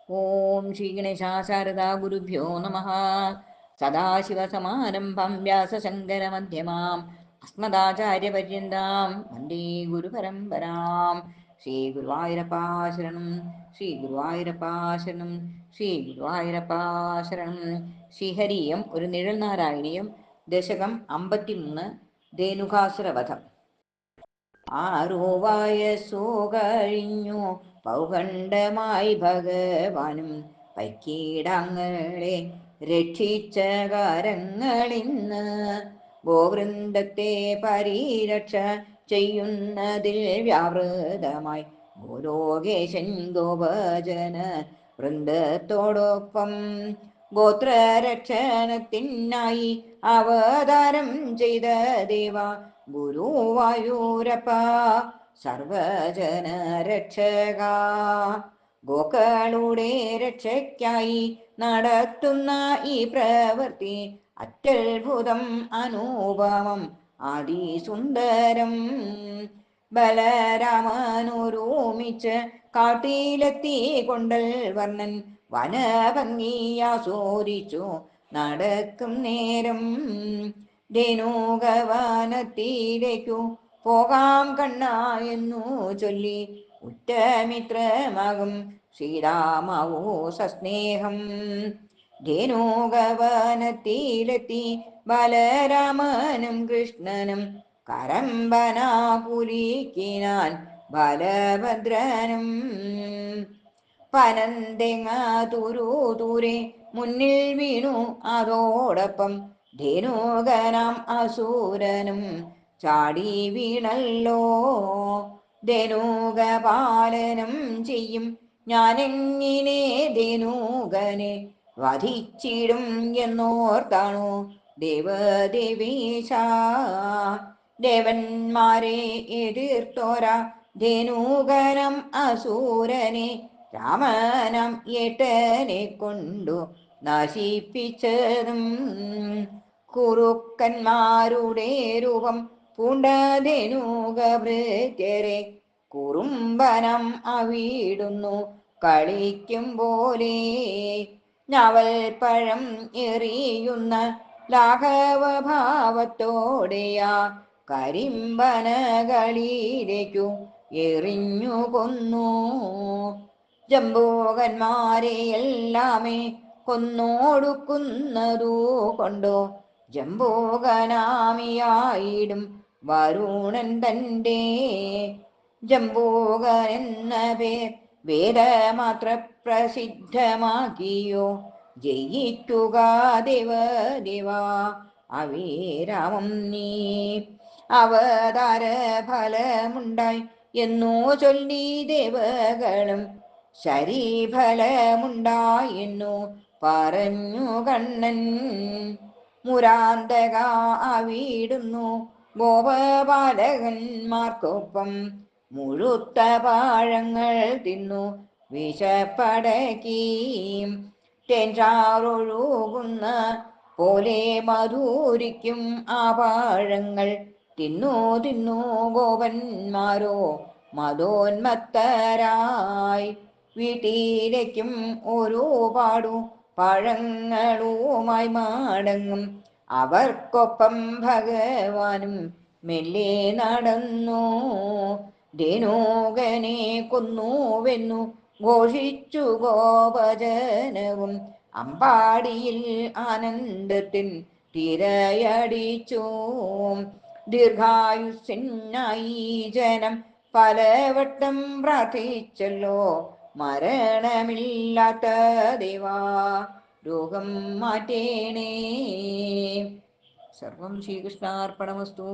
ഓം ശ്രീ ഗണേശാശാരദാ ഗുരുഭ്യോ നമ. സദാശിവസമാരംഭം വ്യാസശങ്കരമധ്യമാം അസ്മദാചാര്യപര്യന്താം വന്ദേ ഗുരുപരമ്പരാം. ശ്രീ ഗുരുവായൂരപ്പാ ശരണം, ശ്രീ ഗുരുവായൂരപ്പാ ശരണം, ശ്രീ ഗുരുവായൂരപ്പാ ശരണം. ശ്രീഹരിയം ഒരു നിഴൽ നാരായണീയം. ദശകം 53. ധേനുകാസുരവധം. ആറു വയസ്സു കഴിഞ്ഞു പൗഖണ്ഡമായി ഭഗവാനും പൈക്കീടങ്ങളെ രക്ഷിച്ച കരങ്ങളിന്ന് ഗോവൃന്ദത്തെ പരിരക്ഷ ചെയ്യുന്നതിൽ വ്യാവൃതമായി ഗോലോകേശൻ ഗോപജന വൃന്ദത്തോടൊപ്പം ഗോത്രരക്ഷണത്തിനായി അവതാരം ചെയ്ത ദേവ ഗുരുവായൂരപ്പ സർവജന രക്ഷക. ഗോക്കളുടെ രക്ഷയ്ക്കായി നടത്തുന്ന ഈ പ്രവൃത്തി അത്യത്ഭുതം, അനൂപമം, അതിസുന്ദരം. ബലരാമനൊരുമിച്ച് കാട്ടിലെത്തി കൊണ്ടൽ വർണ്ണൻ വനഭംഗിയാസ്വദിച്ചു നടക്കും നേരം ധേനുകവനത്തിലേക്കു പോകാം കണ്ണ എന്നു ചൊല്ലി ഉറ്റമിത്രമാകും ശ്രീരാമാവൂ സസ്നേഹം. ധേനുകവനത്തിലെത്തി ബലരാമനും കൃഷ്ണനും കരമ്പനാകുലിക്കിനാൻ ബലഭദ്രനും. പനന്തെങ്ങ തുരുതൂരെ മുന്നിൽ വീണു അതോടൊപ്പം ധേനുകനാം അസുരനും ചാടി വീണല്ലോ. ധേനുകപാലനം ചെയ്യും ഞാനെങ്ങിനെ ധേനുകനെ വധിച്ചിടും എന്നോർത്താണു ദേവദേവേശ. ദേവന്മാരെ എതിർത്തോരാ ധേനുകനം അസുരനെ രാമനം ഏട്ടനെ കൊണ്ടു നശിപ്പിച്ചതും. കുറുക്കന്മാരുടെ രൂപം പൂണ്ട ധേനുകഭൃത്യരെ കുറുമ്പനം അവിടുന്നു കളിക്കും പോലെ ഞവൽപ്പഴം എറിയുന്ന ലാഘവഭാവത്തോടെയാ കരിമ്പനകളിലേക്കു എറിഞ്ഞു കൊന്നു. ജംബൂകന്മാരെ എല്ലാമേ കൊന്നോടുക്കുന്നതു കൊണ്ടോ ജംബൂകനാമിയായിടും വരുണൻ തൻ്റെ. ജംബൂകൻ എന്ന പേർ വേദമാത്ര പ്രസിദ്ധമാക്കിയോ ജയിക്കുക ദേവദേവാ അവിരാമം നീ. അവതാര ഫലമുണ്ടായി എന്നോ ചൊല്ലി ദേവകളും ശരീഫലമുണ്ടായെന്നു പറഞ്ഞു കണ്ണൻ. മുരാന്തക അവിടുന്നു ഗോപബാലകന്മാർക്കൊപ്പം മുഴുത്ത പഴങ്ങൾ തിന്നു വിശപ്പടക്കി. തേൻചാറൊഴുകുന്ന പോലെ മധുരിക്കും ആ പഴങ്ങൾ തിന്നു തിന്നു ഗോപന്മാരോ മതോന്മത്തരായി. വീട്ടിലേക്കും ഒരുപാടു പഴങ്ങളുമായി മടങ്ങും അവർക്കൊപ്പം ഭഗവാനും മെല്ലെ നടന്നു. ധേനുകനെ കൊന്നുവെന്നു ഘോഷിച്ചു ഗോപജനവും അമ്പാടിയിൽ ആനന്ദത്തിൻ തിരയടിച്ചു. ദീർഘായുസ്സിനായി ജനം പലവട്ടം പ്രാർത്ഥിച്ചല്ലോ മരണമില്ലാത്ത ദേവാ രോഗം മാറ്റേണേ. സർവം ശ്രീകൃഷ്ണാർപ്പണമസ്തു.